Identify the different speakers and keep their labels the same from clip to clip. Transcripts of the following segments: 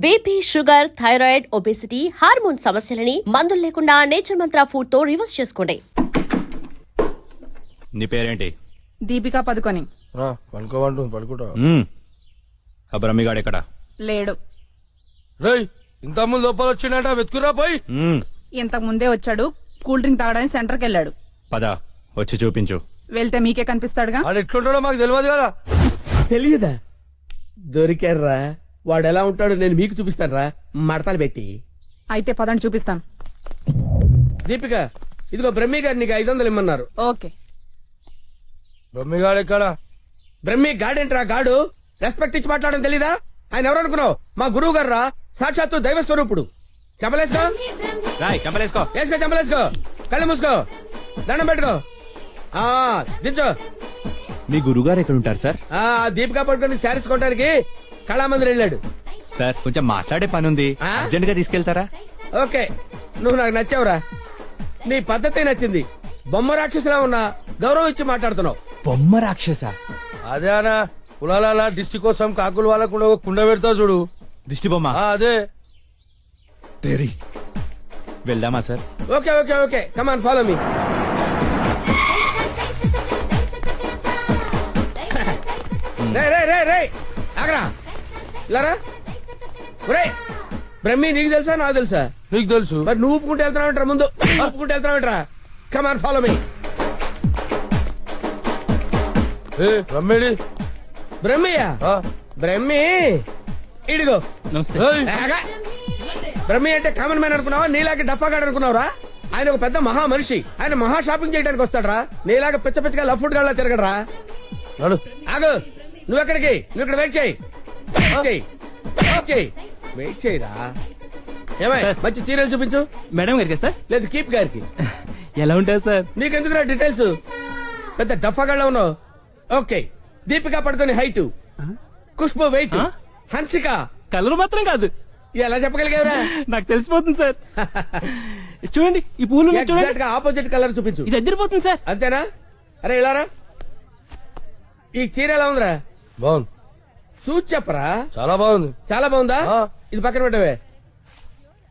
Speaker 1: BP, sugar, thyroid, obesity, hormone సమస్యలని మందులు లేకుండా నేచర్ మంత్ర ఫుడ్ తో రివర్స్ చేసుకోండి.
Speaker 2: నీ పేరేంటి?
Speaker 3: దీపికా పదుకొని.
Speaker 4: పడుకోమంటుంది పడుకుంటా.
Speaker 2: ఆ బ్రహ్మిగాడు ఎక్కడ?
Speaker 3: లేడు.
Speaker 4: రేయ్ ఇంత ముందు లోపల వచ్చిండట వెతుకురా పోయి.
Speaker 3: ఇంతకు ముందే వచ్చాడు. కూల్ డ్రింక్ తాగడానికి సెంటర్కి వెళ్ళాడు.
Speaker 2: పద వచ్చి చూపించు.
Speaker 3: వెళ్తే మీకే కనిపిస్తాడుగా.
Speaker 4: వాడు ఎట్లుంటాడో మాకు తెలియదు కదా.
Speaker 5: తెలియదా? దొరికారా? వాడు ఎలా ఉంటాడో నేను మీకు చూపిస్తానరా మడతలు పెట్టి.
Speaker 3: అయితే పదండి చూపిస్తాను.
Speaker 5: దీపిక, ఇదిగో బ్రహ్మి గారు నీకు 500 ఇమ్మన్నారు.
Speaker 3: ఓకే.
Speaker 4: బొమ్మిగాడు ఎక్కడ?
Speaker 5: బ్రహ్మి గాడేంట్రా గాడు? రెస్పెక్ట్ ఇచ్చి మాట్లాడడం తెలీదా? ఆయన ఎవరు అనుకున్నావు? మా గురువు గారు రా, సాక్షాత్తు దైవ స్వరూపుడు. చెంపలేసుకో,
Speaker 2: రాయ్ కంపలేసుకో.
Speaker 5: వేసుకో, చెంపలేసుకో, కళ్ళు మూసుకో, దండం పెట్టుకో, దించో.
Speaker 2: మీ గురుగారు ఎక్కడ ఉంటారు సార్?
Speaker 5: దీపిక పట్టుకుని శారీస్ కొట్టడానికి కళామందిర్ వెళ్ళాడు.
Speaker 2: సార్ కొంచెం మాట్లాడే పని ఉంది,
Speaker 5: ఆ?
Speaker 2: అర్జెంట్ గా తీసుకెళ్తారా?
Speaker 5: ఓకే, నువ్వు నాకు నచ్చావురా. నీ పద్ధతి నచ్చింది. బొమ్మ రాక్షసులా ఉన్నా గౌరవం ఇచ్చి మాట్లాడుతున్నావు.
Speaker 2: బొమ్మ రాక్షస?
Speaker 4: అదే అనా కులాల దిష్టి కోసం కాకులు వాళ్ళకు కూడా ఒక కుండ పెడతావు చూడు.
Speaker 2: దిష్టి బొమ్మ?
Speaker 4: అదే.
Speaker 2: తెరి వెళ్దామా sir?
Speaker 5: Okay okay okay, come on follow me. రే రే రే రే ఆగరా, ఇలారా. ఒరే బ్రహ్మి, నీకు తెలుసా నాకు తెలుసా?
Speaker 4: నీకు తెలుసు.
Speaker 5: మరి నువ్వు ఒప్పుకుంటే వెళ్తున్నావు ముందు ఒప్పుకుంటే వెళ్తున్నావు. కమాన్ ఫాలో మీ.
Speaker 4: రమ్మేడి
Speaker 5: బ్రహ్మయ్యా? బ్రహ్మి ఇడిగో.
Speaker 2: నమస్తే.
Speaker 5: ఆగా. బ్రహ్మి అంటే కామన్ మ్యాన్ అనుకున్నావా? నీలాగే డఫాగాడు అనుకున్నావురా? ఆయన ఒక పెద్ద మహా మనిషి. ఆయన మహా షాపింగ్ చేయడానికి వస్తాడరా. నీలాగా పిచ్చ పిచ్చగా లఫ్ ఫుడ్ గా తిరగడరా. ఆగు, నువ్వెక్కడికి? నువ్వు ఇక్కడ వెయిట్ చేయి. వెయిట్ చేయరా. ఏమై మంచి సీరియల్ చూపించు.
Speaker 6: మేడం గారికి సార్?
Speaker 5: లేదు కీప్ గారికి.
Speaker 6: ఎలా ఉంటారు సార్?
Speaker 5: నీకెందుకురా డీటెయిల్స్? పెద్ద డఫాగాళ్ళ ఉన్నావు. Okay, Deepika Padukone height, Khushbu weight, Hansika
Speaker 6: colour మాత్రం కాదు.
Speaker 5: ఎలా చెప్పగలిగావురా?
Speaker 6: నాకు తెలిసిపోతుంది సార్. చూడండి ఈ పూలు ఉన్నాయి, చూడండి.
Speaker 5: ఎగ్జాక్ట్ గా ఆపోజిట్ కలర్ చూపించు.
Speaker 6: ఇది అద్దరిపోతుంది సార్.
Speaker 5: అంతేనా? అరే ఇలారా. ఈ చీర ఎలా ఉందిరా?
Speaker 4: బాగుంది.
Speaker 5: చూసి చెప్పరా.
Speaker 4: చాలా బాగుంది.
Speaker 5: చాలా బాగుందా?
Speaker 4: ఆ.
Speaker 5: ఇది పక్కన పెట్టవే.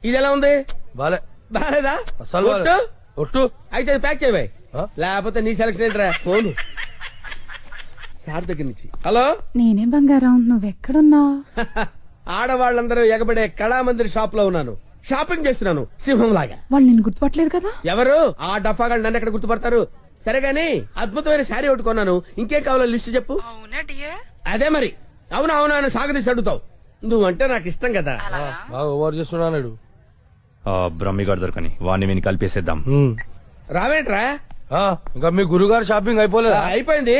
Speaker 5: ఇది ఎలా ఉంది?
Speaker 4: బాలే.
Speaker 5: బాలేదా?
Speaker 4: అసలు బాలే.
Speaker 5: ఒట్టు?
Speaker 4: ఒట్టు.
Speaker 5: అయితే అది ప్యాక్ చేయవే.
Speaker 4: ఆ?
Speaker 5: లేకపోతే నీ సెలక్షన్ ఏంట్రా? ఫోన్ సార్ దగ్గర నుంచి. హలో,
Speaker 3: నేనే బంగారం, నువ్వెక్కడున్నావు?
Speaker 5: ఆడవాళ్ళందరూ ఎగబడే కళామందిర్ షాప్ లో ఉన్నాను. షాపింగ్ చేస్తున్నాను సింహం లాగా.
Speaker 3: వాళ్ళు నేను గుర్తుపట్టలేదు కదా.
Speaker 5: ఎవరు? ఆ డఫాగా నన్ను ఎక్కడ గుర్తుపడతారు? సరే గాని అద్భుతమైన శారీ ఒకటి కొన్నాను. ఇంకేం కావాలో లిస్ట్ చెప్పు. అదే మరి. అవునా అవునా అని సాగదీసి అడుగుతావు. నువ్వంటే నాకు ఇష్టం కదా.
Speaker 4: బాగా ఓవర్ చేస్తున్నాడు.
Speaker 2: బ్రహ్మిగాడు దొరకని వాడిని విని కలిపేసేద్దాం.
Speaker 5: రావేంట్రా?
Speaker 4: ఇంకా మీ గురుగారు షాపింగ్ అయిపోలేదు?
Speaker 5: అయిపోయింది.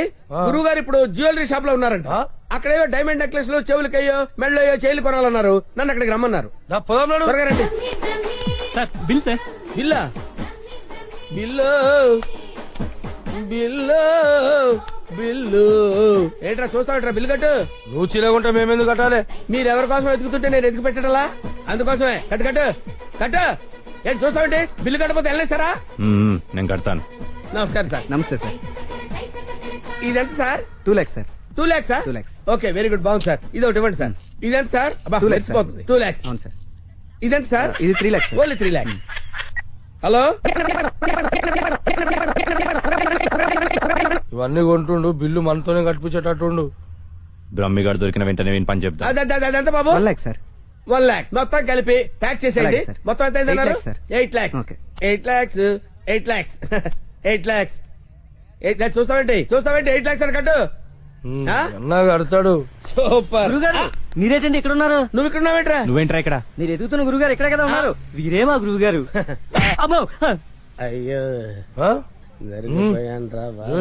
Speaker 5: గురువు గారు ఇప్పుడు జ్యువెలరీ షాప్ లో ఉన్నారంట. అక్కడేవో డైమండ్ నెక్లెస్ లో చెవులకయ్యో మెళ్ళయ్యో చేయలు కొనాలన్నారు. నన్ను అక్కడికి రమ్మన్నారు. త్వరగా రండి.
Speaker 6: Sir bill sir.
Speaker 5: బిల్లా? బిల్లు బిల్లు బిల్లు ఏంట్రా చూస్తావుట్రా? బిల్లు కట్టు.
Speaker 4: నువ్వు చీలకుంటే మేమెందుకు కట్టాలి?
Speaker 5: మీరెవరి కోసం ఎదుగుతుంటే నేను ఎదుగు పెట్టడలా? అందుకోసమే. కట్టు కట్టు కట్టు. ఏంటి చూస్తావంటే? బిల్లు కట్టపోతే వెళ్ళేస్తారా?
Speaker 2: నేను కడతాను.
Speaker 5: నమస్కారం సార్.
Speaker 6: నమస్తే సార్.
Speaker 5: ఇదెంత sir?
Speaker 6: 2 lakhs sir.
Speaker 5: 2 lakhs sir?
Speaker 6: 2 lakhs.
Speaker 5: Okay, very good, బాగుంది సార్. ఇది ఒకటి ఇవ్వండి సార్. ఇదెంత సార్?
Speaker 6: 2 lakhs sir.
Speaker 5: 2 lakhs.
Speaker 6: అవును సార్.
Speaker 5: ఇదెంత సార్?
Speaker 6: ఇది 3 lakhs sir.
Speaker 5: Only 3 lakhs. Hello,
Speaker 4: ఇవన్నీ కొంటుండు, బిల్లు మనతోనే కట్టించేటట్టుండు.
Speaker 2: బ్రహ్మిగాడు దొరికిన వెంటనే విని పని చెప్తా.
Speaker 5: అదంత బాబు?
Speaker 6: 1 lakh సార్.
Speaker 5: 1 lakh మొత్తం కలిపి ప్యాక్ చేసేయండి.
Speaker 6: అలాగే సార్.
Speaker 5: మొత్తం ఎంత అయిందన్నారు?
Speaker 6: 8 lakhs sir.
Speaker 5: 8 lakhs.
Speaker 6: Okay.
Speaker 5: 8 lakhs. 8 lakhs. 8 lakhs. 8 lakhs. చూస్తావేంటి 8 lakhs అని కట్టు. ఆ?
Speaker 4: అన్నా కడతాడు.
Speaker 5: సూపర్.
Speaker 6: గురుగారు మీరేటండి ఇక్కడ ఉన్నారు?
Speaker 5: నువ్వు ఇక్కడ ఉన్నావేంట్రా?
Speaker 2: నువ్వేంట్రా ఇక్కడ?
Speaker 6: మీరు ఎదుగుతున్న గురుగారు ఇక్కడే కదా ఉన్నారు. వీరే మా గురువు గారు. అమ్మో.
Speaker 5: అయ్యో,
Speaker 4: ఆ?
Speaker 5: జరిగిపోయాన్రా బాబు.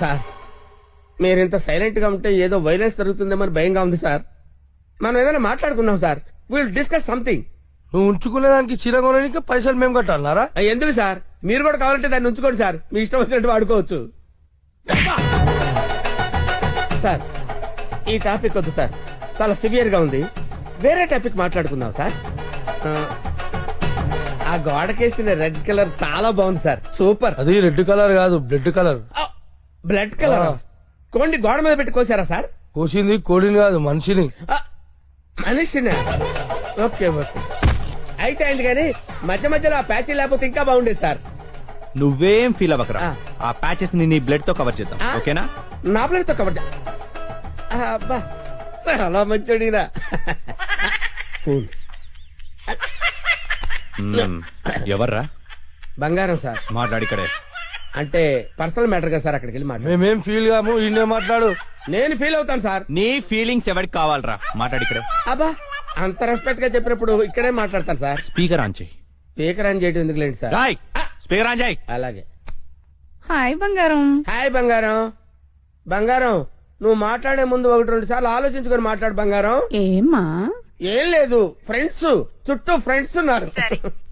Speaker 5: సార్, మీరింత సైలెంట్ గా ఉంటే ఏదో వైలెన్స్ జరుగుతుందేమని భయంగా ఉంది సార్. మనం ఏదైనా మాట్లాడుకుందాం సార్. Will discuss something.
Speaker 4: నువ్వు ఉంచుకునే దానికి చీర కొనడానికి పైసలు మేము కట్టాలన్నారా?
Speaker 5: ఎందుకు సార్? మీరు కూడా కావాలంటే దాన్ని ఉంచుకోండి సార్. మీ ఇష్టం వచ్చినట్టు వాడుకోవచ్చు సార్. ఈ టాపిక్ వద్దు సార్, చాలా సివియర్ గా ఉంది. వేరే టాపిక్ మాట్లాడుకుందాం సార్. ఆ గోడకేసిన రెడ్ కలర్ చాలా బాగుంది సార్, సూపర్.
Speaker 4: అది రెడ్ కలర్ కాదు, బ్లడ్ కలర్.
Speaker 5: Blood colour.
Speaker 4: ఆ.
Speaker 5: కోండి గోడ మీద పెట్టి కోసారా సార్?
Speaker 4: కోసింది కోడిని కాదు, మనిషిని.
Speaker 5: ఆ, మనిషినా? ఓకే ఓకే, అయితే అయింది కానీ మధ్య మధ్యలో ఆ ప్యాచీ లేకపోతే ఇంకా బాగుండేది సార్.
Speaker 2: నువ్వేం ఫీల్ అవ్వకరా,
Speaker 5: ఆ.
Speaker 2: ఆ ప్యాచెస్ ని నీ బ్లడ్ తో కవర్ చేద్దాం,
Speaker 5: ఆ?
Speaker 2: ఓకేనా?
Speaker 5: నా ప్లేట్ తో కవర్ అబ్బా చాలా మంచోడినా. ఫోన్
Speaker 2: ఎవర్రా?
Speaker 5: బంగారం సార్.
Speaker 2: మాట్లాడిక్కడే.
Speaker 5: అంటే పర్సనల్ మ్యాటర్ కదా సార్, అక్కడికి వెళ్ళి మాట్లాడు.
Speaker 4: మేమేం ఫీల్ కాము, ఈయనే మాట్లాడు.
Speaker 5: నేను ఫీల్ అవుతాను సార్.
Speaker 2: నీ ఫీలింగ్స్ ఎవరికి కావాలరా, మాట్లాడిక్కడే.
Speaker 5: అబ్బా అంత రెస్పెక్ట్ గా చెప్పినప్పుడు ఇక్కడే మాట్లాడతాను సార్.
Speaker 2: స్పీకర్ ఆన్ చెయ్యి.
Speaker 5: స్పీకర్ అని చేయడం ఎందుకులేండి సార్.
Speaker 2: రాయ్ స్పీకర్ ఆన్ చెయ్యి.
Speaker 5: అలాగే.
Speaker 3: హాయ్ బంగారం.
Speaker 5: హాయ్ బంగారం. బంగారం నువ్వు మాట్లాడే ముందు 1-2 సార్లు ఆలోచించుకొని మాట్లాడు బంగారం.
Speaker 3: ఏమ్మా?
Speaker 5: ఏం లేదు, ఫ్రెండ్స్ చుట్టూ ఫ్రెండ్స్ ఉన్నారు.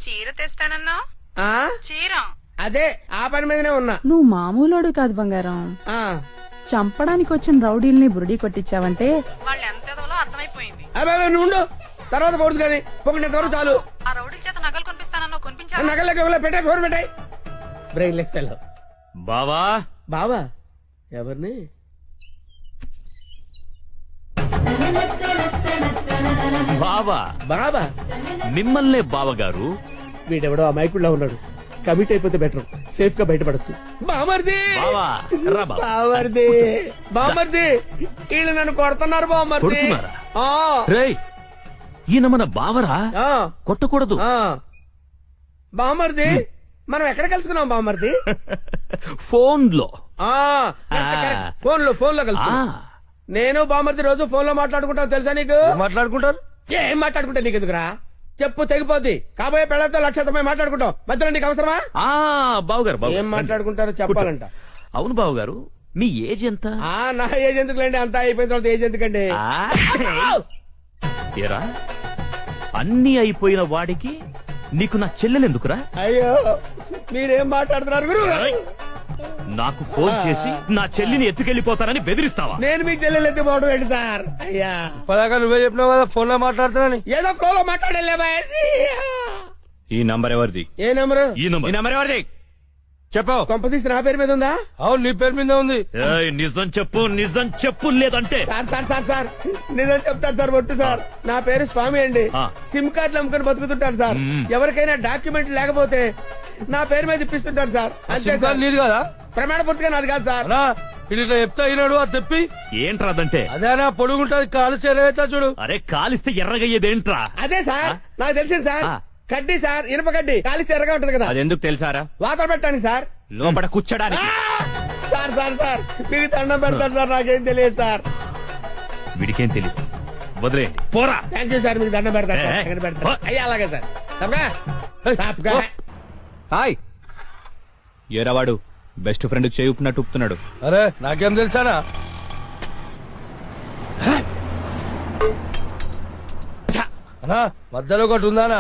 Speaker 3: చీర తెస్తానన్నా?
Speaker 5: ఆ
Speaker 3: చీర
Speaker 5: అదే ఆ పని మీదనే ఉన్నా.
Speaker 3: నువ్వు మామూలోడు కాదు బంగారం.
Speaker 5: ఆ
Speaker 3: చంపడానికి వచ్చిన రౌడీల్ని బురుడి కొట్టించావంటే వాళ్ళు ఎంత అర్థమైపోయింది.
Speaker 5: అబ్బాయి నువ్వు ఉండు, తర్వాత పోదు కానీ పొగినంత వరకు చాలు.
Speaker 3: ఆ రౌడీల చేత నగలు కొనిపిస్తానన్నా కొనిపించా?
Speaker 5: నగలకి పెట్టాయి, ఫోన్ పెట్టాయి. Brainless fellow.
Speaker 2: బావా
Speaker 5: బావా ఎవరిని?
Speaker 7: బావా
Speaker 5: బాబా
Speaker 7: మిమ్మల్నే బావగారు.
Speaker 5: వీడెవడో అమాయకుడిలా ఉన్నాడు. కమిట్ అయిపోతే బెటర్, సేఫ్ గా బయటపడచ్చు. బామర్ది
Speaker 7: బావా రా బావా.
Speaker 5: బామర్ది బామర్ది వీళ్ళు నన్ను కొడుతున్నారు బామర్ది.
Speaker 7: కొడుతున్నారా?
Speaker 5: ఆ,
Speaker 7: రేయ్ ఈయన మన బావరా,
Speaker 5: ఆ,
Speaker 7: కొట్టకూడదు.
Speaker 5: ఆ. బామర్ది మనం ఎక్కడ కలుసుకున్నాం బామర్ది?
Speaker 7: ఫోన్ లో.
Speaker 5: ఆ, కరెక్ట్, కరెక్ట్. ఫోన్ లో కలుసు. నేను బామర్ది రోజు ఫోన్ లో మాట్లాడుకుంటాను తెలుసా నీకు?
Speaker 4: మాట్లాడుకుంటారు.
Speaker 5: ఏం మాట్లాడుకుంటా నీకు ఎందుకురా? చెప్పు తెగిపోద్ది. కాబోయే పెళ్లతో లక్షతమై మాట్లాడుకుంటాం, మధ్యలో నీకు అవసరమా?
Speaker 7: బావగారు
Speaker 5: ఏం మాట్లాడుకుంటారో చెప్పాలంట.
Speaker 7: అవును బావగారు, మీ ఏజ్ ఎంత?
Speaker 5: ఆ నా ఏజ్ ఎందుకులేండి, అంతా అయిపోయిన తర్వాత ఏజ్ ఎందుకండి?
Speaker 7: ఏరా అన్ని అయిపోయిన వాడికి నీకు నా చెల్లెలెందుకురా?
Speaker 5: అయ్యో మీరేం మాట్లాడుతున్నారు గురు?
Speaker 7: నాకు ఫోన్ చేసి నా చెల్లిని ఎత్తుకెళ్లిపోతానని బెదిరిస్తావా?
Speaker 5: నేను మీకు చెల్లెలు ఎత్తిపోవడం ఏంటి సార్? అయ్యా
Speaker 4: పదాక నువ్వే చెప్పినావు కదా ఫోన్ లో మాట్లాడుతున్నాని.
Speaker 5: ఏదో ఫ్లో లో మాట్లాడలే.
Speaker 2: ఈ నంబర్ ఎవరిది?
Speaker 5: ఏ నెంబరు?
Speaker 7: ఈ
Speaker 2: ఈ
Speaker 7: నంబర్.
Speaker 2: నంబర్ ఎవరిది చెప్పు.
Speaker 5: కొంపతీసి నా పేరు మీద ఉందా?
Speaker 4: అవును నీ పేరు మీద ఉంది.
Speaker 7: ఏయ్, నిజం చెప్పు, నిజం చెప్పు, లేదంటే
Speaker 5: సార్ సార్ సార్ సార్ నిజం చెప్తాను సార్, ఒట్టు సార్. నా పేరు స్వామి అండి.
Speaker 7: ఆ.
Speaker 5: సిమ్ కార్డులు అమ్ముకుని బతుకుతుంటాను సార్.
Speaker 7: మ్మ్.
Speaker 5: ఎవరికైనా డాక్యుమెంట్ లేకపోతే నా పేరు మీద ఇప్పిస్తుంటాను సార్. అంతే సార్.
Speaker 4: నీది కదా
Speaker 5: ప్రమాణ పూర్తిగా నాది కాదు సార్.
Speaker 4: అనా ఇది ఇట్లా చెప్తా అయినాడు అది తెప్పి.
Speaker 7: ఏంట్రా అదంటే?
Speaker 4: అదేనా పొడుగుంటది, కాలు చేరవేస్తా చూడు.
Speaker 7: అరే కాలిస్తే ఎర్రగయ్యేదేంట్రా?
Speaker 5: అదే సార్ నాకు తెలిసింది సార్.
Speaker 7: ఆ.
Speaker 5: కడ్డీ సార్, ఇనుప కడ్డీ కాలిస్తే ఎర్రగా ఉంటది కదా,
Speaker 2: అది ఎందుకు తెలుసారా?
Speaker 5: వాతలు పెట్టాను సార్.
Speaker 2: లోపల కూర్చోడానికి.
Speaker 5: సార్ సార్ సార్ మీకు దండం పెడతాను సార్, నాకేం తెలియదు సార్.
Speaker 7: వీడికేం తెలియదు, వదిలే పోరా.
Speaker 5: థ్యాంక్ యూ సార్, మీకు దండం పెడతాను సార్.
Speaker 7: ఏ,
Speaker 5: ఎక్కడ పెడతాను?
Speaker 7: ఓ.
Speaker 5: అయ్యా అలాగే సార్. తప్పగా? తప్పగా.
Speaker 2: హాయ్ ఏరావాడు బెస్ట్ ఫ్రెండ్ చేయి ఉప్పినట్టు ఉప్పుతున్నాడు.
Speaker 4: అరే నాకేం తెలుసానా? అనా మధ్యలో ఒకటి ఉందానా?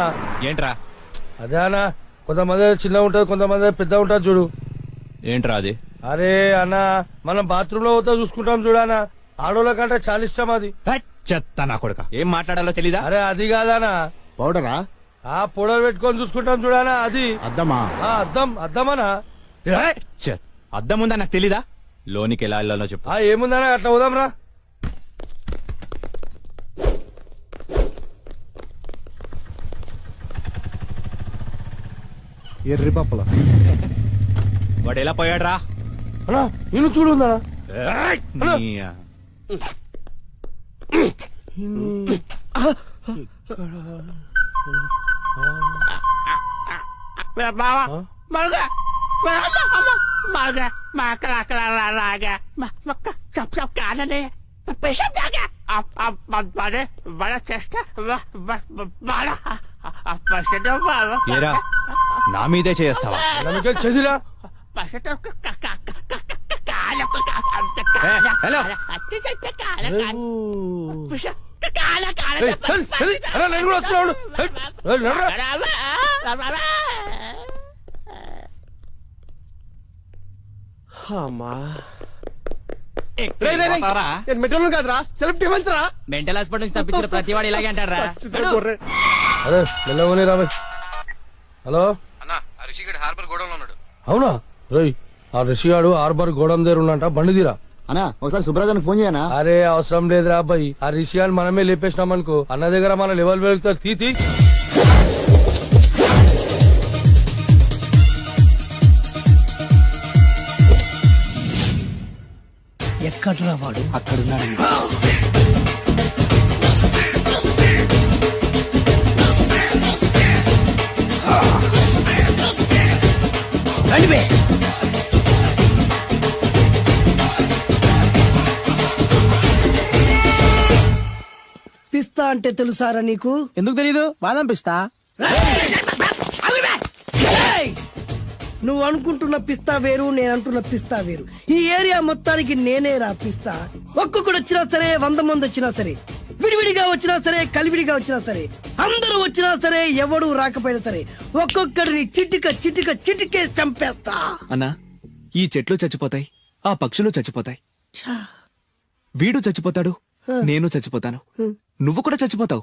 Speaker 2: ఏంట్రా?
Speaker 4: అదే అనా, కొంతమంది చిన్న ఉంటది, కొంతమంది పెద్ద ఉంటది చూడు.
Speaker 2: ఏంట్రా అది?
Speaker 4: అరే అన్నా మనం బాత్రూమ్ లో పోతే చూసుకుంటాం చూడానా, ఆడోళ్ళ కంటే చాలా ఇష్టం అది.
Speaker 2: చెత్త నా కొడుక, ఏం మాట్లాడాలో తెలీదా?
Speaker 4: అరే అది కాదానా,
Speaker 8: పౌడరా?
Speaker 4: ఆ పొడలు పెట్టుకొని చూసుకుంటాం చూడానా అది.
Speaker 8: అద్దమా?
Speaker 4: అద్దమనా?
Speaker 2: అద్దం ఉందా నాకు తెలీదా? లోనికి ఎలా వెళ్ళాలో చెప్పు.
Speaker 4: ఏముందనా, అట్లా పోదాం రా.
Speaker 8: ఎర్రి పప్పల
Speaker 2: వాడు ఎలా పోయాడ్రా?
Speaker 4: అన్నా నేను చూడు ఉందా?
Speaker 2: ఏరా నా మీదే చేస్తావా?
Speaker 4: చదిరా
Speaker 2: హలో
Speaker 4: నేను కూడా వస్తున్నాడు.
Speaker 5: మెట్రోలు కాదురా, సెల్ఫ్ డిఫెన్స్ రా.
Speaker 6: మెంటల్ హాస్పిటల్ నుంచి తప్పించిన ప్రతి వాడు ఇలాగే అంటారా?
Speaker 4: అదే మెల్లవని రాబోయ్. హలో
Speaker 5: అన్నా రిషిగడ్ హార్బర్ గోడంలో ఉన్నాడు.
Speaker 4: అవునా రోయ్ ఆ రిషిగాడు హార్బర్ గోడం దగ్గర ఉన్నంట బండి తీరా.
Speaker 8: అన్నా ఒకసారి సుబ్రాజానికి ఫోన్ చేయనా?
Speaker 4: అరే అవసరం లేదురా అబ్బాయి, ఆ రిషిగాని మనమే లేపేసినాం అనుకో అన్న దగ్గర మన లెవెల్ వెళ్తారు. తీ
Speaker 9: ఎక్కడ్రా వాడు? రండిబే. పిస్తా అంటే తెలుసారా నీకు?
Speaker 6: ఎందుకు తెలీదు? బాదం పిస్తా.
Speaker 9: నువ్వు అనుకుంటున్న పిస్తా వేరు, నేను అంటున్న పిస్తా వేరు. ఈ ఏరియా మొత్తానికి నేనే రా పిస్తా. ఒక్కొక్కడు వచ్చినా సరే, 100 మంది వచ్చినా సరే, విడివిడిగా వచ్చినా సరే, కలివిడిగా వచ్చినా సరే, అందరూ వచ్చినా సరే, ఎవడు రాకపోయినా సరే, ఒక్కొక్కడిని చిటికేసి చంపేస్తా.
Speaker 6: అన్నా, ఈ చెట్లు చచ్చిపోతాయి, ఆ పక్షులు చచ్చిపోతాయి, వీడు చచ్చిపోతాడు, నేను చచ్చిపోతాను, నువ్వు కూడా చచ్చిపోతావు.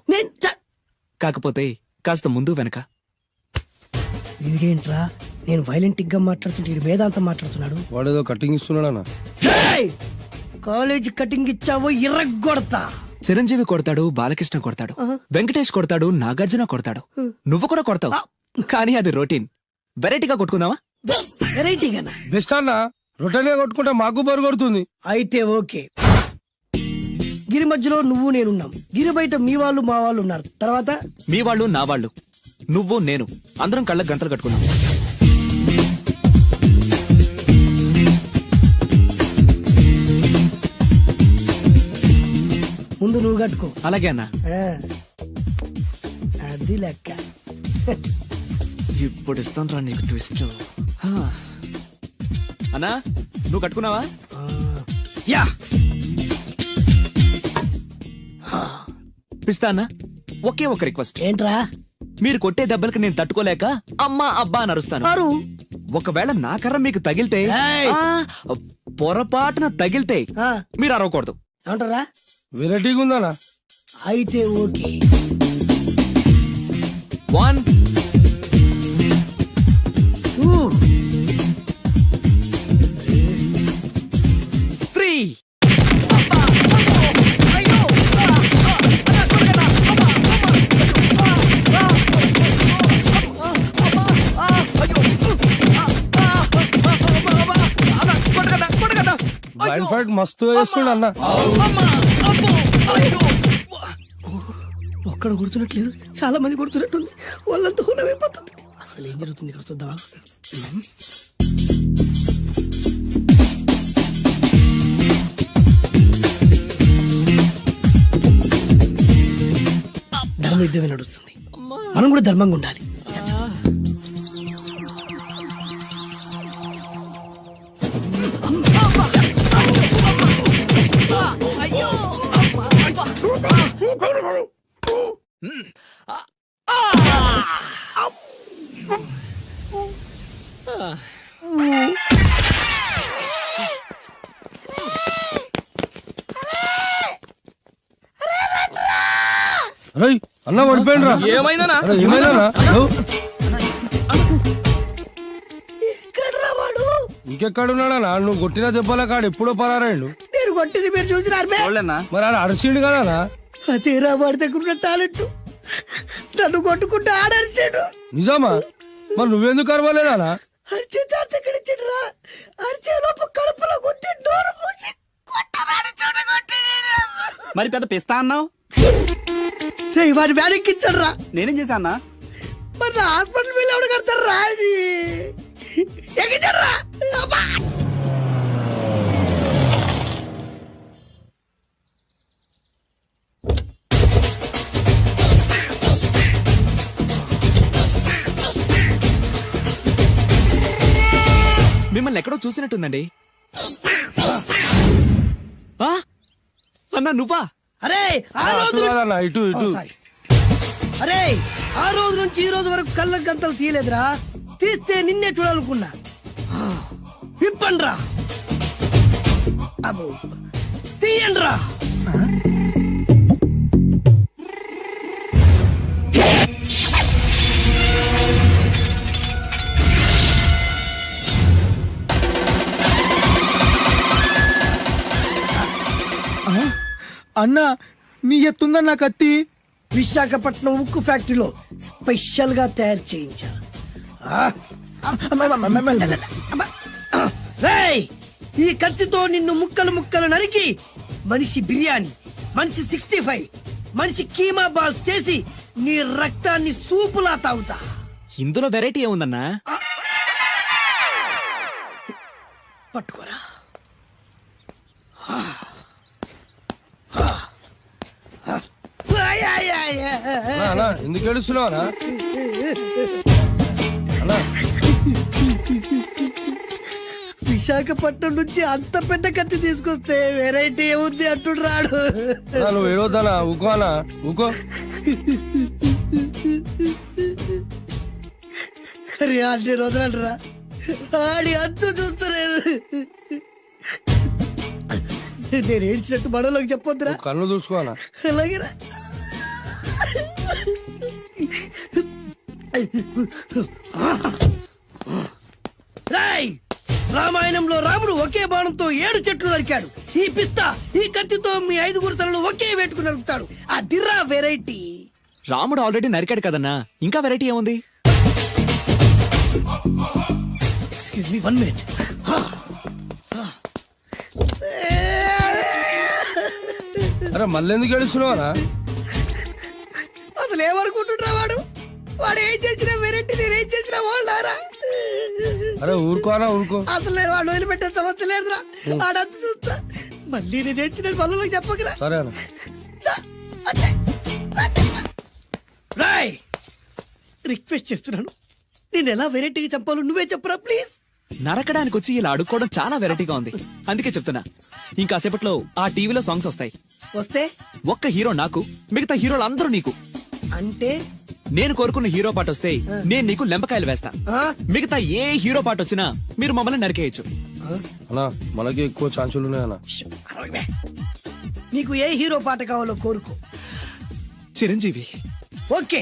Speaker 6: కాకపోతే కాస్త ముందు వెనక.
Speaker 9: వీడేంట్రా నేను వైలెంటిక్ గా మాట్లాడుతుంటే వీడు వేదాంతం మాట్లాడుతున్నాడు.
Speaker 4: వాడేదో కటింగ్ ఇస్తున్నాడా?
Speaker 9: కాలేజ్ కటింగ్ ఇచ్చావో ఇర్రగొడతా.
Speaker 6: చిరంజీవి కొడతాడు, బాలకృష్ణ కొడతాడు, వెంకటేష్ కొడతాడు, నాగార్జున కొడతాడు, నువ్వు కూడా కొడతావు. కానీ అది రొటీన్. వెరైటీగా కొట్టుకుందామా?
Speaker 9: వెరైటీగానా?
Speaker 4: బెస్ట్ అన్న, రొటనే కొట్టుకుంటే మాకు బరు కొడుతుంది.
Speaker 9: అయితే ఓకే. గిరి మధ్యలో నువ్వు నేనున్నాం, గిరి బయట మీ వాళ్ళు మా వాళ్ళు ఉన్నారు. తర్వాత
Speaker 6: మీ వాళ్ళు నా వాళ్ళు, నువ్వు నేను, అందరం కళ్ళకు గంటలు కట్టుకున్నాం.
Speaker 9: ముందు నువ్వు కట్టుకో.
Speaker 6: అలాగే అన్నా.
Speaker 9: ఆ, అది లెక్క.
Speaker 6: ఇప్పుడు ఇస్తాను రా నీకు ట్విస్ట్. అన్నా, నువ్వు కట్టుకున్నావా?
Speaker 9: యా
Speaker 6: పిస్తా అన్నా, ఒకే ఒక రిక్వెస్ట్.
Speaker 9: ఏంట్రా?
Speaker 6: మీరు కొట్టే దెబ్బలకి నేను తట్టుకోలేక అమ్మా అబ్బా అని అరుస్తాను.
Speaker 9: అరు.
Speaker 6: ఒకవేళ నా కర్ర మీకు తగిలితే,
Speaker 9: ఏయ్!
Speaker 6: పొరపాటున తగిలితే
Speaker 9: ఆ,
Speaker 6: మీరు అరవకూడదు.
Speaker 9: ఏమంటారా?
Speaker 4: వెరైటీగా ఉందనా?
Speaker 9: అయితే ఓకే.
Speaker 6: 1 3
Speaker 4: బ్లైండ్ ఫైట్ మస్తు వేస్తుండ అన్న.
Speaker 9: ఒక్కడ గుర్తున్నట్లేదు, చాలా మంది గుర్తున్నట్టుంది. వాళ్ళంతా హులమైపోతుంది. అసలు ఏం జరుగుతుంది ఇక్కడ చూద్దామా? ధర్మ యుద్ధమే నడుస్తుంది, మనం కూడా ధర్మంగా ఉండాలి. చచ్చా.
Speaker 4: అరే అన్న పడిపోయిండ్రా.
Speaker 6: ఏమైందనా?
Speaker 4: అరే, ఏమైందనా?
Speaker 9: ఎక్కడ్రా వాడు?
Speaker 4: ఇంకెక్కడున్నాడనా? నువ్వు కొట్టిన దెబ్బల కాడు ఎప్పుడో పరారాయండు.
Speaker 9: నేను కొట్టింది మీరు చూసినారు.
Speaker 4: మరి ఆడ అరిసిండు కదనా?
Speaker 9: అదేరా వాడి దగ్గర ఉన్న టాలెంట్. నన్ను కొట్టుకుంటూ ఆడరిచాడు.
Speaker 4: నిజమా? మరి నువ్వెందుకు అరవలేదానా?
Speaker 9: అరిచే ఛాన్స్ ఎక్కడిచ్చాడురా? అరిచే లోపు కడుపులో గుద్ది నోరు మూసి కొట్టరాని చోట కొట్టి
Speaker 6: మరి పెద్ద పిస్తా అన్నావు.
Speaker 9: వాడి వ్యాధికిచ్చాడు రా.
Speaker 6: నేనేం చేశా అన్నా?
Speaker 9: మరి నా హాస్పిటల్ బిల్ ఎవడు కడతారు రా? ఎక్కించాడు రా.
Speaker 6: మిమ్మల్ని ఎక్కడో చూసినట్టుందండి. అన్నా నువ్వా?
Speaker 9: అరే ఆ రోజు
Speaker 4: కాదన్నా, ఇటు ఇటు.
Speaker 9: సారీ. అరే ఆ రోజు నుంచి ఈ రోజు వరకు కళ్ళ గంతలు తీయలేదురా. తీస్తే నిన్నే చూడాలనుకున్నా. విప్పండ్రా. అబ్బో తీయండ్రా.
Speaker 6: అన్నా నీ ఎత్తుందన్న కత్తి.
Speaker 9: విశాఖపట్నం ఉక్కు ఫ్యాక్టరీలో స్పెషల్ గా తయారు చేయించా. రేయ్, ఈ కత్తితో నిన్ను ముక్కలు ముక్కలు నరికి మనిషి బిర్యానీ, మనిషి 65, మనిషి కీమా బాల్స్ చేసి నీ రక్తాన్ని సూపులా తాగుతా.
Speaker 6: ఇందులో వెరైటీ ఏముందన్నా?
Speaker 9: పట్టుకోరా.
Speaker 4: ఎందుకు ఏడుస్తున్నావా?
Speaker 9: విశాఖపట్నం నుంచి అంత పెద్ద కత్తి తీసుకొస్తే వెరైటీ ఏముంది అంటుడు రాడు.
Speaker 4: నువ్వు ఏడవద్దానా? ఊకోనా? ఊకో.
Speaker 9: అరే అన్ని రోజులంటరా ఆడి అంతు చూస్తలేదు. నేను ఏడ్చినట్టు మనలోకి చెప్పొద్దురా.
Speaker 4: కళ్ళు చూసుకోనా?
Speaker 9: అలాగేరా. రాయ్, రామాయణంలో రాముడు ఒకే బాణంతో 7 చెట్లు నరికాడు. ఈ పిస్తా ఈ కత్తితో మీ 5 తలలు ఒకే వేటుకు నరుకుతాడు. ఆ దిర్రా వెరైటీ.
Speaker 6: రాముడు ఆల్రెడీ నరికాడు కదన్నా, ఇంకా వెరైటీ ఏముంది?
Speaker 9: Excuse me 1 minute.
Speaker 4: అరే మళ్ళీ ఎందుకు ఏడుస్తున్నావా?
Speaker 9: అసలు ఏమనుకుంటున్నా వాడు? వాడు ఏం చేసిన వెరైటీ, నేనేం చేసిన వాళ్ళారా?
Speaker 4: అరే ఊరుకోనా? ఊరుకో.
Speaker 9: అసలు వాడు వదిలిపెట్టే సమస్య లేదురా. ఆడంతా చూస్తా. మళ్ళీ నేను ఏడ్చిన వాళ్ళకి చెప్పకరా.
Speaker 4: సరే అన్న.
Speaker 9: రాయ్, రిక్వెస్ట్ చేస్తున్నాను, నేను ఎలా వెరైటీగా చంపాలో నువ్వే చెప్పురా ప్లీజ్.
Speaker 6: నరకడానికి వచ్చి ఇలా అడుక్కోవడం చాలా వెరైటీగా ఉంది, అందుకే చెప్తున్నా. ఇంకాసేపట్లో ఆ టీవీలో సాంగ్స్ వస్తాయి.
Speaker 9: వస్తే
Speaker 6: ఒక్క హీరో నాకు, మిగతా హీరోలు అందరూ నీకు.
Speaker 9: అంటే
Speaker 6: నేను కోరుకున్న హీరో పాట వస్తే నేను నీకు లెంపకాయలు వేస్తా.
Speaker 9: ఆ?
Speaker 6: మిగతా ఏ హీరో పాట వచ్చినా మీరు మమ్మల్ని నరికేయచ్చు.
Speaker 4: అన్నా మనకి ఎక్కువ ఛాన్సులు ఉన్నాయన్నా.
Speaker 9: నీకు ఏ హీరో పాట కావాలో కోరుకో.
Speaker 6: చిరంజీవి.
Speaker 9: ఓకే,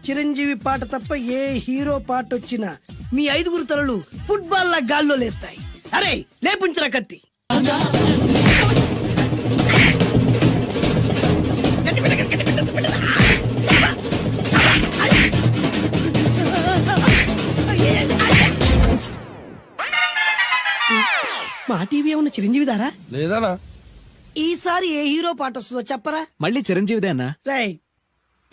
Speaker 9: చిరంజీవి పాట తప్ప ఏ హీరో పాట వచ్చినా మీ 5 తలలు ఫుట్బాల్ లా గాల్లో లేస్తాయి. అరే లేపుంచరా కత్తి. మా టీవీ ఏమన్నా చిరంజీవి దారా?
Speaker 4: లేదనా?
Speaker 9: ఈసారి ఏ హీరో పాట వస్తుందో చెప్పరా.
Speaker 6: మళ్ళీ చిరంజీవిదే అన్నా.
Speaker 9: రై,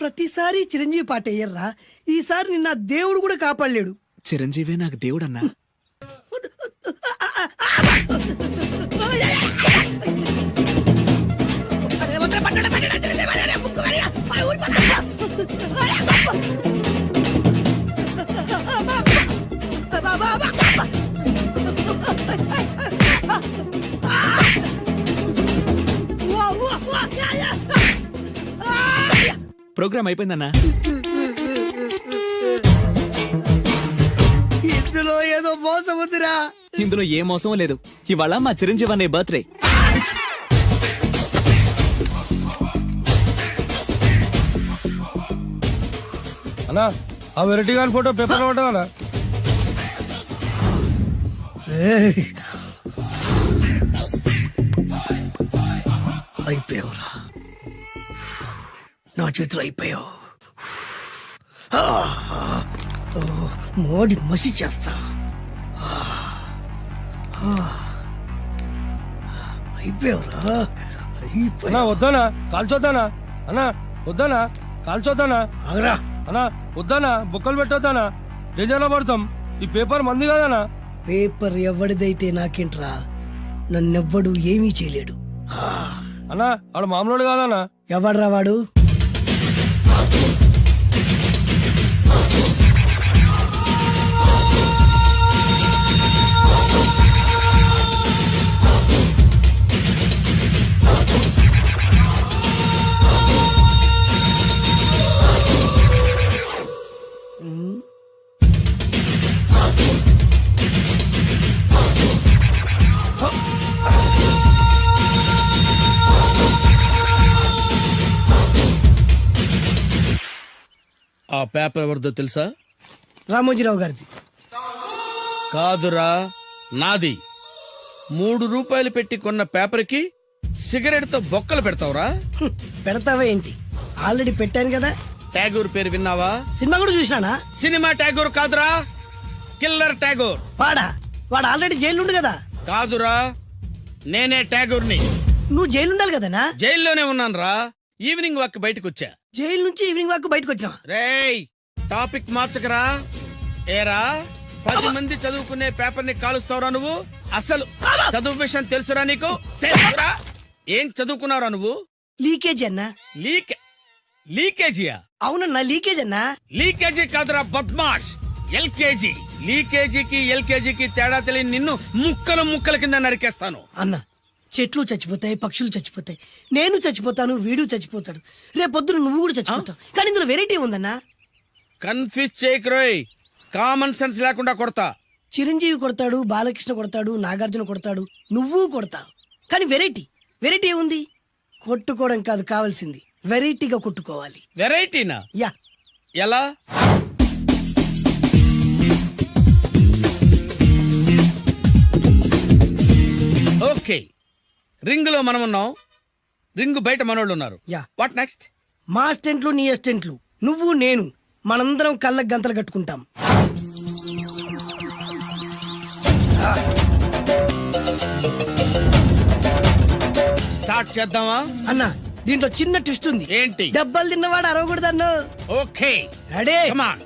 Speaker 9: ప్రతిసారి చిరంజీవి పాట వేయర్రా. ఈసారి నిన్న దేవుడు కూడా కాపాడలేడు.
Speaker 6: చిరంజీవే నాకు దేవుడన్నా. ప్రోగ్రామ్ అయిపోయిందన్నా.
Speaker 9: ఇందులో ఏదో మోసం ఉందిరా.
Speaker 6: ఇందులో ఏ మోసం లేదు. ఇవాళ మా చిరంజీవి అనే బర్త్డే.
Speaker 4: అన్నా ఆ వెరైటీ గాని ఫోటో పేపర్ పడ్డా?
Speaker 9: అయిపోయావురా, నా చేతులు అయిపోయావు. మోడి మసి చేస్తా. అయిపోయావురా,
Speaker 4: అన్నా వద్దానా? కాల్చొద్దానా? అన్నా వద్దానా? కాల్చొద్దానా?
Speaker 9: ఆగరా.
Speaker 4: అన్నా వద్దానా? బొక్కలు పెట్టొద్దానా? డేంజర్లో పడతాం. ఈ పేపర్ మంది కదనా?
Speaker 9: పేపర్ ఎవరిదైతే నాకేంట్రా, నన్నెవ్వడు ఏమీ చేయలేడు.
Speaker 4: అన్నా ఆడు మామూలు కాదనా?
Speaker 9: ఎవడ్రా వాడు?
Speaker 5: ఆ పేపర్ ఎవరిదో తెలుసా?
Speaker 9: రామోజీరావు గారిది.
Speaker 5: కాదురా, నాది. 3 రూపాయలు పెట్టి కొన్న పేపర్కి సిగరెట్ తో బొక్కలు పెడతావురా?
Speaker 9: పెడతావా ఏంటి? ఆల్రెడీ పెట్టాను కదా.
Speaker 5: ట్యాగూర్ పేరు విన్నావా?
Speaker 9: సినిమా కూడా చూసినానా?
Speaker 5: సినిమా ట్యాగూర్ కాదురా, కిల్లర్ ట్యాగూర్.
Speaker 9: వాడు ఆల్రెడీ జైలు ఉండు కదా.
Speaker 5: కాదురా, నేనే ట్యాగూర్ని.
Speaker 9: నువ్వు జైలు ఉండాలి కదనా?
Speaker 5: జైల్లోనే ఉన్నాను రా. ఈవినింగ్ వాక్ బయటకు వచ్చా.
Speaker 9: జైలు నుంచి ఈవినింగ్ వాక్ బయటకు వచ్చినా.
Speaker 5: రేయ్, టాపిక్ మార్చకరా. ఏరా, 10 మంది చదువుకునే పేపర్ ని కాలుస్తావురా నువ్వు? అసలు చదువు విషయం తెలుసురా నీకు? తెలుసురా? ఏం చదువుకున్నావురా నువ్వు?
Speaker 9: లీకేజీ అన్నా.
Speaker 5: లీకేజీయా?
Speaker 9: అవునన్నా, లీకేజ్ అన్నా.
Speaker 5: లీకేజీ కాదురా బద్మాష్, ఎల్కేజీ. లీకేజీకి ఎల్కేజీకి తేడా తెలియని నిన్ను ముక్కల కింద నరికేస్తాను.
Speaker 9: అన్న, చెట్లు చచ్చిపోతాయి, పక్షులు చచ్చిపోతాయి, నేను చచ్చిపోతాను, వీడు చచ్చిపోతాడు, రేపొద్దున నువ్వు కూడా చచ్చిపోతావు. కానీ ఇందులో వెరైటీ ఉందన్నా.
Speaker 5: కన్ఫ్యూజ్ చేయకురోయ్, కామన్ సెన్స్ లేకుండా కొడతా.
Speaker 9: చిరంజీవి కొడతాడు, బాలకృష్ణ కొడతాడు, నాగార్జున కొడతాడు, నువ్వు కొడతావు. కానీ వెరైటీ ఉంది. కొట్టుకోవడం కాదు కావాల్సింది, వెరైటీగా కొట్టుకోవాలి.
Speaker 5: వెరైటీనా?
Speaker 9: యా.
Speaker 5: ఎలా? ఓకే, రింగ్ లో మనం ఉన్నాం, రింగ్ బయట మనోళ్ళు ఉన్నారు.
Speaker 9: యా.
Speaker 5: What next?
Speaker 9: మా అసిస్టెంట్లు, నీ అసిస్టెంట్లు, నువ్వు నేను, మనందరం కళ్ళకు గంతలు కట్టుకుంటాం.
Speaker 5: స్టార్ట్ చేద్దామా?
Speaker 9: అన్నా, దీంట్లో చిన్న ట్విస్ట్ ఉంది.
Speaker 5: ఏంటి?
Speaker 9: దెబ్బలు తిన్నవాడు అరవకూడదన్ను.
Speaker 5: Okay,
Speaker 9: ready?
Speaker 5: Come on.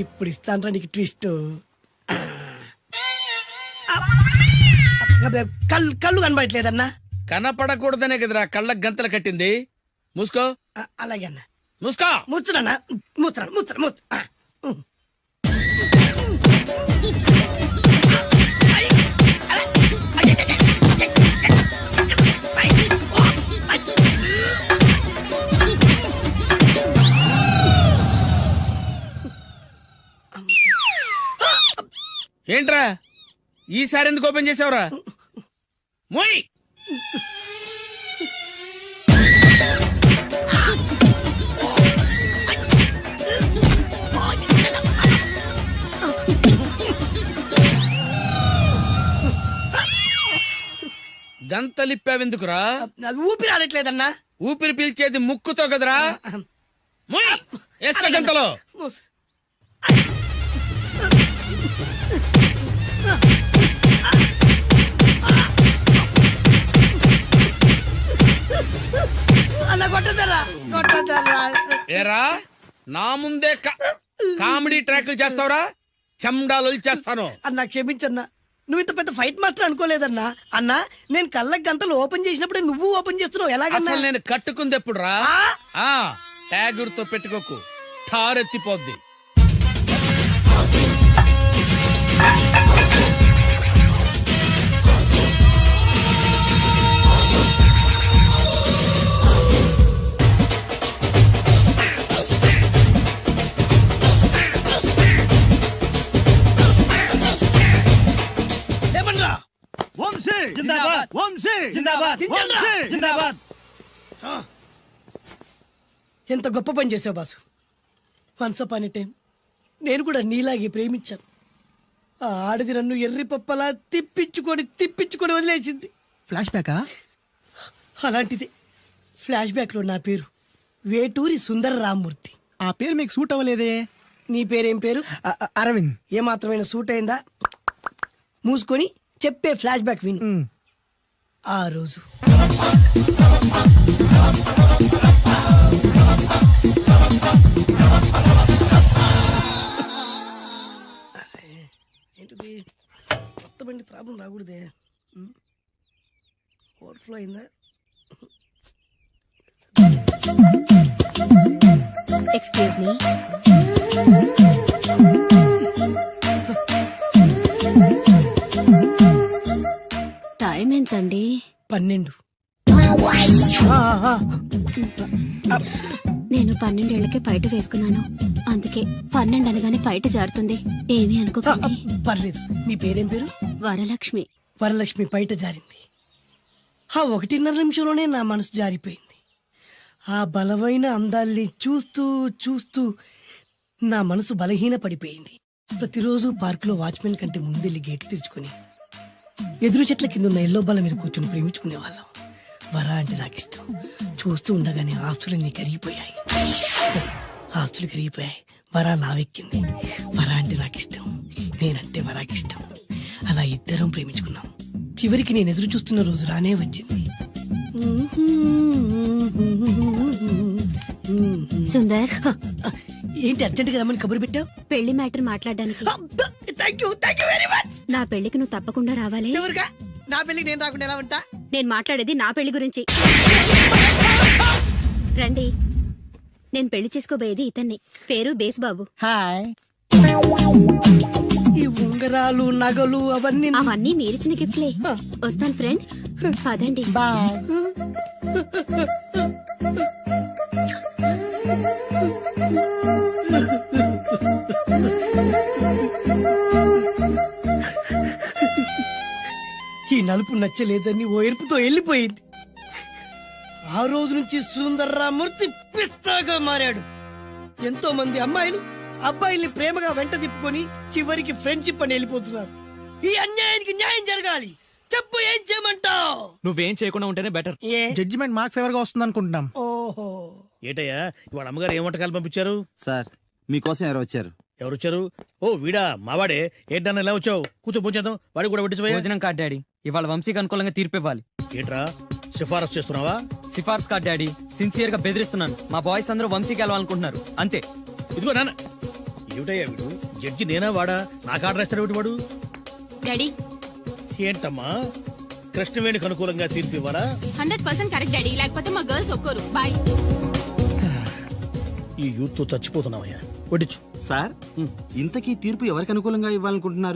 Speaker 9: ఇప్పుడు ఇస్తాను నీకు ట్విస్ట్. కళ్ళు కనబడట్లేదన్నా.
Speaker 5: కనపడకూడదనే కదరా కళ్ళకు గంతలు కట్టింది. మూసుకో.
Speaker 9: అలాగే అన్న.
Speaker 5: మూసుకో.
Speaker 9: ముచ్చునన్నా, ముచ్చరా.
Speaker 5: ఏంట్రా ఈసారి ఎందుకు ఓపెన్ చేసావురా? మోయ్. గంతలిప్పావెందుకురా?
Speaker 9: ఊపిరి ఆడట్లేదన్నా.
Speaker 5: ఊపిరి పీల్చేది ముక్కుతో కదరా. మోయ్, వేసుకో గంతలో.
Speaker 9: అన్న కొట్టదరా.
Speaker 5: ఏరా, నా ముందే కామెడీ ట్రాక్లు చేస్తావురా? చెమ్డాలు చేస్తాను.
Speaker 9: అన్నా క్షమించన్నా, నువ్వు ఇంత పెద్ద ఫైట్ మాస్టర్ అనుకోలేదన్నా. అన్నా, నేను కళ్ళకి గంతలు ఓపెన్ చేసినప్పుడే నువ్వు ఓపెన్ చేస్తున్నావు. ఎలాగన్నా?
Speaker 5: అసలు నేను కట్టుకుంది ఎప్పుడు రా? ట్యాగూర్తో పెట్టుకోకు, ఠారెత్తిపోద్ది.
Speaker 9: ఎంత గొప్ప పని చేసావు boss. Once upon a time నేను కూడా నీలాగే ప్రేమించాను. ఆ ఆడది నన్ను ఎర్రి పప్పలా తిప్పించుకొని వదిలేసింది.
Speaker 10: ఫ్లాష్ బ్యాకా?
Speaker 9: అలాంటిది ఫ్లాష్ బ్యాక్ లో నా పేరు వేటూరి సుందర రామ్మూర్తి.
Speaker 10: ఆ పేరు మీకు సూట్ అవ్వలేదే.
Speaker 9: నీ పేరేం పేరు?
Speaker 10: అరవింద్.
Speaker 9: ఏమాత్రమైన సూట్ అయిందా? మూసుకొని చెప్పే ఫ్లాష్ బ్యాక్ విను. ఆ రోజు ఏంటిది? కొత్త బండి ప్రాబ్లం రాకూడదే. ఓవర్ఫ్లో అయిందా?
Speaker 1: Excuse me. టైం ఎంతండి?
Speaker 9: 12.
Speaker 1: నేను 12 ఏళ్లకే పైట వేసుకున్నాను, అందుకే 12 అనగానే పైట జారుతుంది. ఏమీ అనుకోకండి.
Speaker 9: పర్లేదు. మీ పేరేం పేరు?
Speaker 1: వరలక్ష్మి.
Speaker 9: వరలక్ష్మి పైట జారింది. ఆ 1.5 నిమిషంలోనే నా మనసు జారిపోయింది. ఆ బలమైన అందాల్ని చూస్తూ చూస్తూ నా మనసు బలహీన పడిపోయింది. ప్రతిరోజు పార్కులో వాచ్మెన్ కంటే ముందెళ్ళి గేటు తెరుచుకొని ఎదురు చెట్ల కింద ఉన్న ఎల్లో బాల మీద కూర్చొని ప్రేమించుకునే వాళ్ళం. వరా అంటే నాకు ఇష్టం. చూస్తూ ఉండగానే ఆస్తులన్నీ కరిగిపోయాయి. ఆస్తులు కరిగిపోయాయి, వరా లావెక్కింది. వరా అంటే నాకు ఇష్టం, నేనంటే వరాకి ఇష్టం. అలా ఇద్దరం ప్రేమించుకున్నాం. చివరికి నేను ఎదురు చూస్తున్న రోజు రానే వచ్చింది.
Speaker 11: సుందర్,
Speaker 9: ఏంటి అర్జెంట్గా రమ్మని కబురు పెట్టావు?
Speaker 11: పెళ్లి మ్యాటర్ మాట్లాడడానికి.
Speaker 9: Thank you very much.
Speaker 11: నా పెళ్లికి నువ్వు తప్పకుండా రావాలి.
Speaker 9: చివరిగా నా పెళ్లికి నేను రాకుండా ఎలా ఉంటా?
Speaker 11: నేను మాట్లాడేది నా పెళ్లి గురించి. రండి, నేను పెళ్లి చేసుకోబోయేది ఇతన్ని. పేరు బేస్బాబు.
Speaker 10: హాయ్.
Speaker 9: ఈ ఉంగరాలు నగలు అవన్నీ
Speaker 11: అవన్నీ మీరిచ్చిన గిఫ్ట్లే. వస్తాను ఫ్రెండ్, పదండి.
Speaker 10: బాయ్.
Speaker 9: ఈ నలుపు నచ్చలేదని ఓ ఎరుపుతో వెళ్ళిపోయింది. ఆ రోజు నుంచి సుందర్రామూర్తి పిస్తాగా మారాడు. ఎంతో మంది అమ్మాయిలు అబ్బాయిల్ని ప్రేమగా వెంట తిప్పుకొని చివరికి ఫ్రెండ్షిప్ అని వెళ్ళిపోతున్నారు. ఈ అన్యాయానికి న్యాయం జరగాలి. చెప్పు, ఏం చేయమంటావు?
Speaker 6: నువ్వేం చేయకుండా ఉంటేనే బెటర్.
Speaker 9: ఏ?
Speaker 10: జడ్జిమెంట్ మాకు ఫేవర్ గా వస్తుంది అనుకుంటున్నాం.
Speaker 9: ఓహో,
Speaker 7: ఏటయ్యా ఇవాళ అమ్మగారు ఏ వంటకాలు పంపించారు?
Speaker 8: సార్ మీకోసం ఎవరు వచ్చారు?
Speaker 7: ఎవరు వచ్చారు? ఓ వీడా, మావాడే. ఏంటన్నా ఇలా వచ్చావు? కూర్చో, పోంచేద్దాం. వాడి కూడా పట్టించిపోయా.
Speaker 6: భోజనం కార్డ్ డాడీ, ఇవాళ వంశీకి అనుకూలంగా తీర్పు ఇవ్వాలి.
Speaker 7: ఏంట్రా సిఫారసు చేస్తున్నావా?
Speaker 6: సిఫార్స్ కార్డ్ డాడీ, సిన్సియర్ గా బెదిరిస్తున్నాను. మా బాయ్స్ అందరూ వంశీకి వెళ్ళాలనుకుంటున్నారు, అంతే.
Speaker 7: ఇదిగో నాన్న. ఏమిటయ్యా వీడు? జడ్జి నేనా వాడా? నాకు ఆర్డర్ వేస్తాడు ఏమిటి వాడు?
Speaker 11: డాడీ,
Speaker 7: ఏంటమ్మా కృష్ణవేణికి అనుకూలంగా తీర్పు ఇవ్వాలా?
Speaker 11: 100% కరెక్ట్ డాడీ, లేకపోతే మా గర్ల్స్ ఒక్కరు. బాయ్.
Speaker 7: ఈ యూత్ తో చచ్చిపోతున్నావయ్యా. వడ్డించు.
Speaker 8: సార్ ఇంతకీ తీర్పు ఎవరికి అనుకూలంగా ఇవ్వాలనుకుంటున్నారు?